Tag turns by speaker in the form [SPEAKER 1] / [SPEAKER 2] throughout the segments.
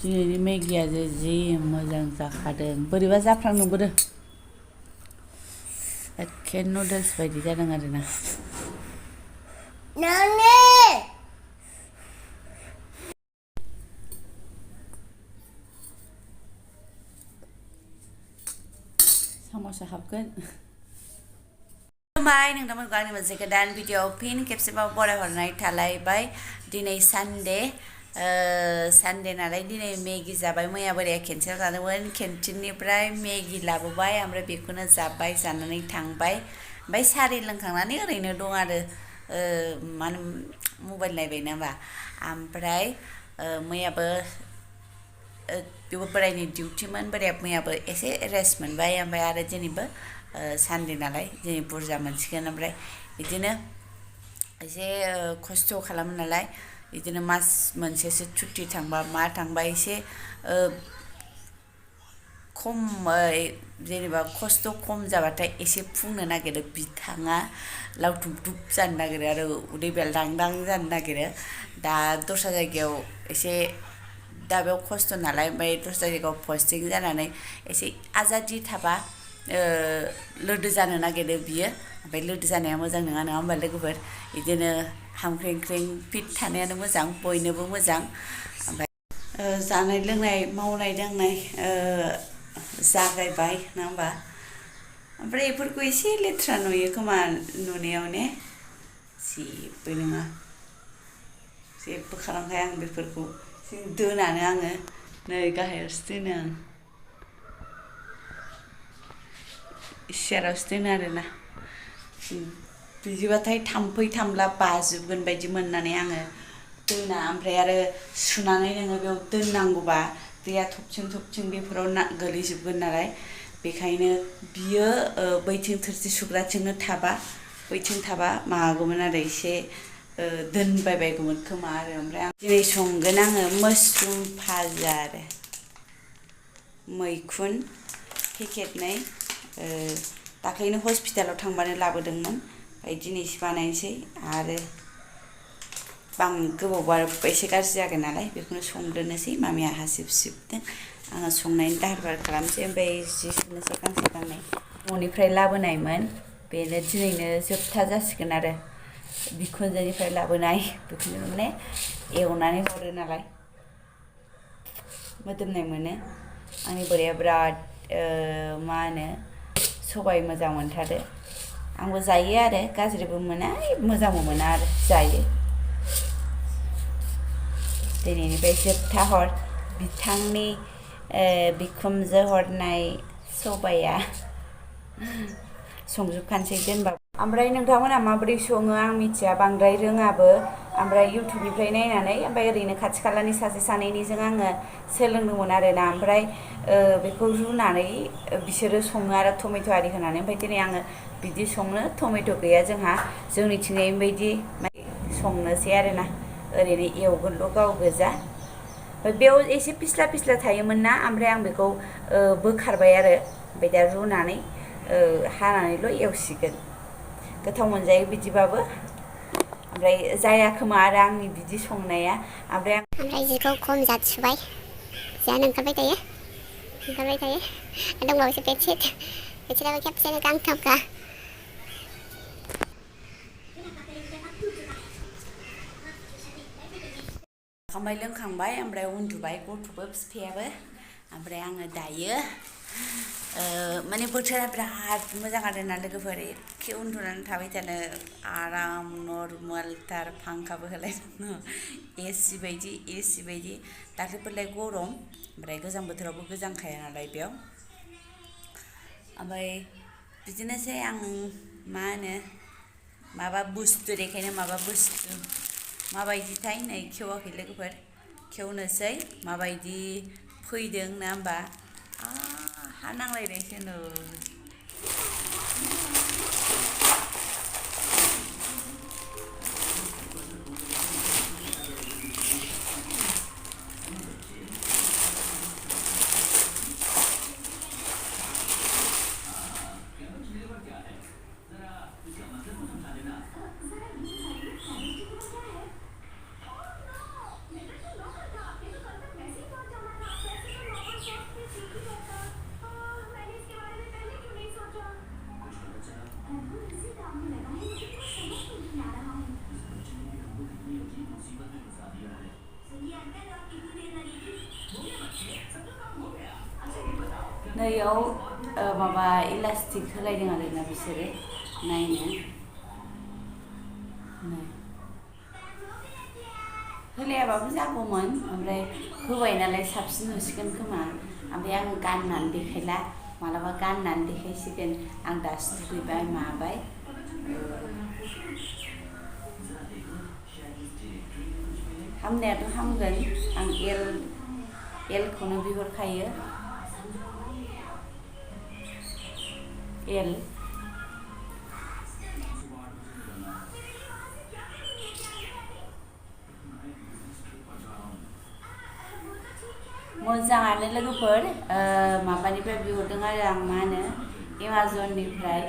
[SPEAKER 1] दिनैनि मेगिया जि मोजां जाखादों बोरैबा जाफ्लांदोंबो एखे नुडल्स बायदि जादों आरोना साम'सा हाबगोन खुलुमबाय नोंथांमोनखौ आंनि मोनसे गोदान भिडिअ फिन खेबसेबाव बरायहरनाय थालायबाय दिनै सानडे नालाय दिनै मेगि जाबाय मैया बोराया केन्टिनाव जादोंमोन केन्टिननिफ्राय मेगि लाबोबाय ओमफ्राय बेखौनो जाबाय जानानै थांबाय ओमफ्राय सारि लोंखांनानै ओरैनो दं आरो मा होनो मबाइल नायबाय नामा ओमफ्राय मैयाबो बोरायनि डिउटिमोन बोराया मैयाबो एसे रेस्ट मोनबाय ओमफ्राय आरो दिनैबो सानडे नालाय दिनै बुरजा मोनसिगोन ओमफ्राय बिदिनो एसे खस्थ' खालामो नालाय बिदिनो मास मोनसेसो छुट्टि थांबा मा थांबा एसे खम जेनेबा खस्थ' खम जाबाथाय एसे फुंनो नागिरो बिथाङा लावथुम थुब जानो नागिरो आरो उदै बेलदांदां जानो नागिरो दा दस्रा जायगायाव एसे दा बेयाव खस्थ' नालाय ओमफ्राय दस्रा जायगायाव पस्टिं जानानै एसे आजादि थाबा लोदो जानो नागिरो बियो ओमफ्राय लोदो जानाया मोजां नङा होमबा लोगोफोर बिदिनो हामख्रेंख्रें फिट थानायानो मोजां बयनोबो मोजां ओमफ्राय जानाय लोंनाय मावनाय दांनाय जागायबाय नङा होमबा ओमफ्राय बेफोरखौ एसे लेथ्रा नुयो खोमा नुनायाव ने जेबो नङा जेबो खालामखाया आं बेफोरखौ दोनानो आङो नै गाहायावसो दोनो आं सियारावसो दोनो आरोना बिदिबाथाय थाम्फै थामला बाजोबगोन बायदि मोननानै आङो दोना ओमफ्राय आरो सुनानै नोङो बेयाव दोननांगौबा दैया थबथिं बेफोराव गोलैजोबगोन नालाय बेखायनो बियो बैथिं थोरसि सुग्राथिंनो थाबा बैथिं थाबा माबागौमोन आरो एसे दोनबायबायगौमोन खोमा आरो ओमफ्राय आं दिनै संगोन आङो मसरुम भाजा आरो मैखुन पेकेटनै दाख्लैनो हस्पिटालाव थांबानो लाबोदोंमोन ओमफ्राय दिनैसो बानायनोसै आरो गोबावबा एसे गाज्रि जागोन नालाय बेखौनो संग्रोनोसै मामिया हासिब सिबदों आङो संनायनि दाहार बाहार खालामसै ओमफ्राय जि सुनोसै गांसे गांनै न'निफ्राय लाबोनायमोन बेनो दिनैनो जोबथा जासिगोन आरो बिखुनजोनिफ्राय लाबोनाय बेखौनो माने एवनानै हरो नालाय मोदोमनाय मोनो आंनि बोराया बिराद मा होनो सबाय मोजां मोनथारो आंबो जायो आरो गाज्रिबो मोना मोजांबो मोना आरो जायो दिनैनिफ्राय जोबथा हर बिथांनि बिखुनजो हरनाय सबाया संजोबखानोसै दोनबा ओमफ्राय नोंथांमोनहा माबोरै सङो आं मिथिया बांद्राय रोङाबो ओमफ्राय इउटुबनिफ्राय नायनानै ओमफ्राय ओरैनो खाथि खालानि सासे सानैनिजों आङो सोलोंदोंमोन आरोना ओमफ्राय बेखौ रुनानै बिसोरो सङो आरो टमेट' आरि होनानै ओमफ्राय दिनै आङो बिदि संनो टमेट' गैया जोंहा जोंनिथिंजाय बायदि संनोसै आरोना ओरैनो एवगोनल' गाव गोजा ओमफ्राय बेयाव एसे फिस्ला फिस्ला थायोमोन ना ओमफ्राय आं बेखौ बोखारबाय आरो ओमफ्राय दा रुनानै हानानैल' एवसिगोन गोथाव मोनजायो बिदिबाबो ओमफ्राय जाया खोमा आरो आंनि बिदि संनाया ओमफ्राय जिखौ खम जाथुबाय जियानो ओंखारबाय थायो दंबावोसो बेडशिटआबो खेबसेनो गांथामखा जाखांबाय लोंखांबाय ओमफ्राय उन्दुबाय गथ'बो फिफायाबो ओमफ्राय आङो दायो माने बोथोरा बिराद मोजां आरोना लोगोफोर एखे उन्दुनानै थाबाय थानो आराम नर्मेलथार फांखाबो होलायदों एसि बायदि दाख्लैफोरलाय गरम ओमफ्राय गोजां बोथोरावबो गोजांखाया नालाय बेयाव ओमफ्राय बिदिनोसै आं मा होनो माबा बुस्थु देखायनो माबायदिथाय नै खेवाखै लोगोफोर खेवनोसै माबायदि फैदों ना होमबा हा नांलायनायसो नै नैयाव माबा इलास्टिक होलायदों आरोना बिसोरो नायनो नै होलायाबाबो जागौमोन ओमफ्राय होबाय नालाय साबसिन नुसिगोन खोमा ओमफ्राय आङो गाननानै देखायला मालाबा गाननानै देखायसिगोन आं दासो दुगैबाय माबाय हामनायाथ' हामगोन आं एलखौनो बिहरखायो एल मोजाङानो लोगोफोर माबानिफ्राय बिहरदों आरो आं मा होनो एमाजननिफ्राय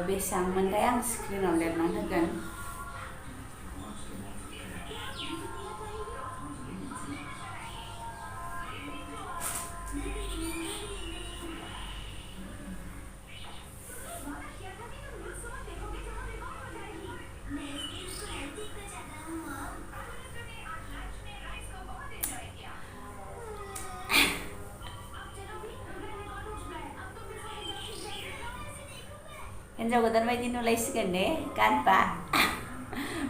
[SPEAKER 1] बेसेबांमोनथाय आं स्क्रिनाव लिरनानै होगोन हिन्जाव गोदान बायदि नुलायसिगोन ने गानबा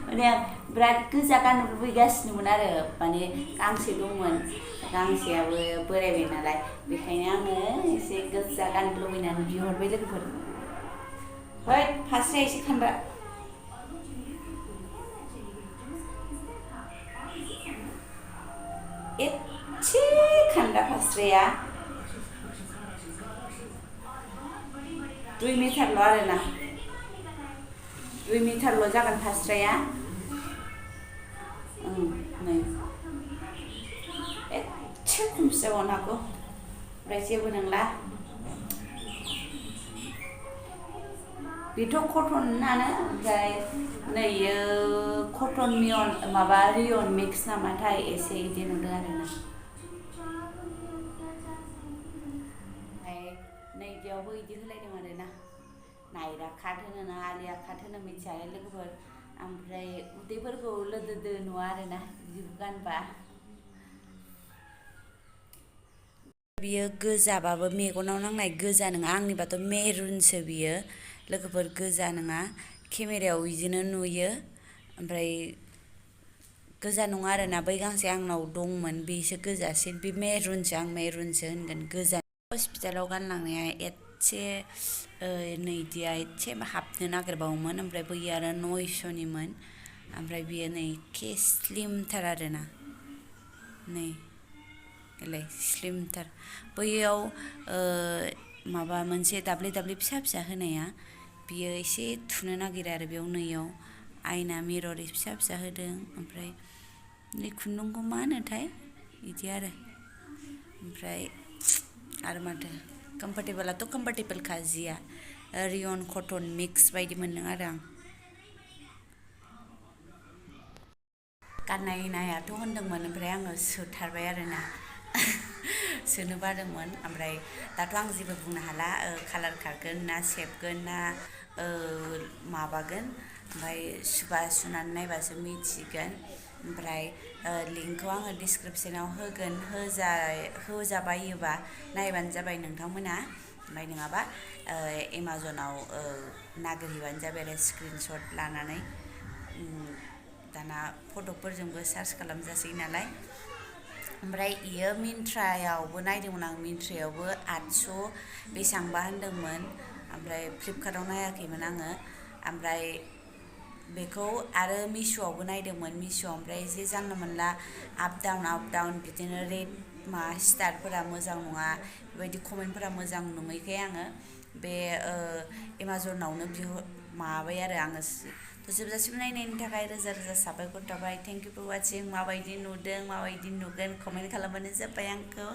[SPEAKER 1] माने आं बिराद गोजा गाननो लुबैगासिनोमोन आरो माने गांसे दंमोन गांसेयाबो बोरायबाय नालाय बेखायनो आङो एसे गोजा गाननो लुबैनानै बिहरबाय लोगोफोर हैद फास्राया एसे खानबा एसे खान्दा फास्राया 2 मिटारल' आरोना 2 मिटारल' जागोन फास्राया नै एसे खमसो जाबावनो हागौ ओमफ्राय जेबो नंला बेथ' कटनानो ओमफ्राय नैयो कटन मियन माबा रियन मिक्स नामाथाय एसे इदि नुदों आरोना ओमफ्राय नैदियावबो इदि होलायदों आरोना नायरा काट होनो ना आलिया काट होनो मिथिया लोगोफोर ओमफ्राय उदैफोरखौ लोदोदो नुवा आरोना बिदिखौ गानबा बियो गोजाबाबो मेगनाव नांनाय गोजा नङा आंनिबाथ' मेरुनसो बियो लोगोफोर गोजा नङा केमेरायाव बिदिनो नुयो ओमफ्राय गोजा नङा आरोना बै गांसे आंनाव दंमोन बेसो गोजासिन बे मेरुनसो आं मेरुनसो होनगोन गोजा हस्पिटालाव गानलांनाया एसे नैदिया एसे हाबनो नागिरबावोमोन ओमफ्राय बैयो आरो 900निमोन ओमफ्राय बियो नै एखे स्लिमथार आरोना नै एलाय स्लिमथार बैयाव माबा मोनसे दाब्ले दाब्ले फिसा फिसा होनाया बियो एसे थुनो नागिरो आरो बेयाव नैयाव आयना मिरर फिसा फिसा होदों ओमफ्राय नै खुन्दुंखौ मा होनोथाय बिदि ओमफ्राय आरो माथो कम्फर्टेबोलाथ' कम्फर्टेबोलखा जिया रियन कटन मिक्स बायदि मोनदों आरो आं गाननाय नायाथ' होनदोंमोन ओमफ्राय आङो सोथारबाय आरोना सोनो बादोंमोन ओमफ्राय दाथ' आं जेबो बुंनो हाला कालार खारगोन ना सेबगोन ना माबागोन ओमफ्राय सुनानै नायबासो मिथिगोन ओमफ्राय लिंकखौ आङो डिसक्रिपसनाव होगोन होजाबायोबा नायबानो जाबाय नोंथांमोना ओमफ्राय नङाबा एमाजनाव नागिरहैबानो जाबाय आरो स्क्रिनशट लानानै दाना फटकफोरजोंबो सार्च खालामजासै नालाय ओमफ्राय इयो मिन्ट्रायावबो नायदोंमोन आं मिन्ट्रायावबो 800 बेसेबांबा होनदोंमोन ओमफ्राय फ्लिपकार्टआव नायाखैमोन आङो ओमफ्राय बेखौ आरो मिश'आवबो नायदोंमोन मिश'आव ओमफ्राय एसे जानला मोनला आप डाउन बिदिनो रेट स्टारफोरा मोजां नङा बेबायदि कमेन्टफोरा मोजां नङैखाय आङो बे एमाजनावनो माबाबाय आरो आङो जोबजासिम नायनायनि थाखाय रोजा रोजा साबायखर थाबाय थेंक इउ फर वाचिं माबायदि नुदों माबायदि नुगोन कमेन्ट खालामबानो जाबाय आंखौ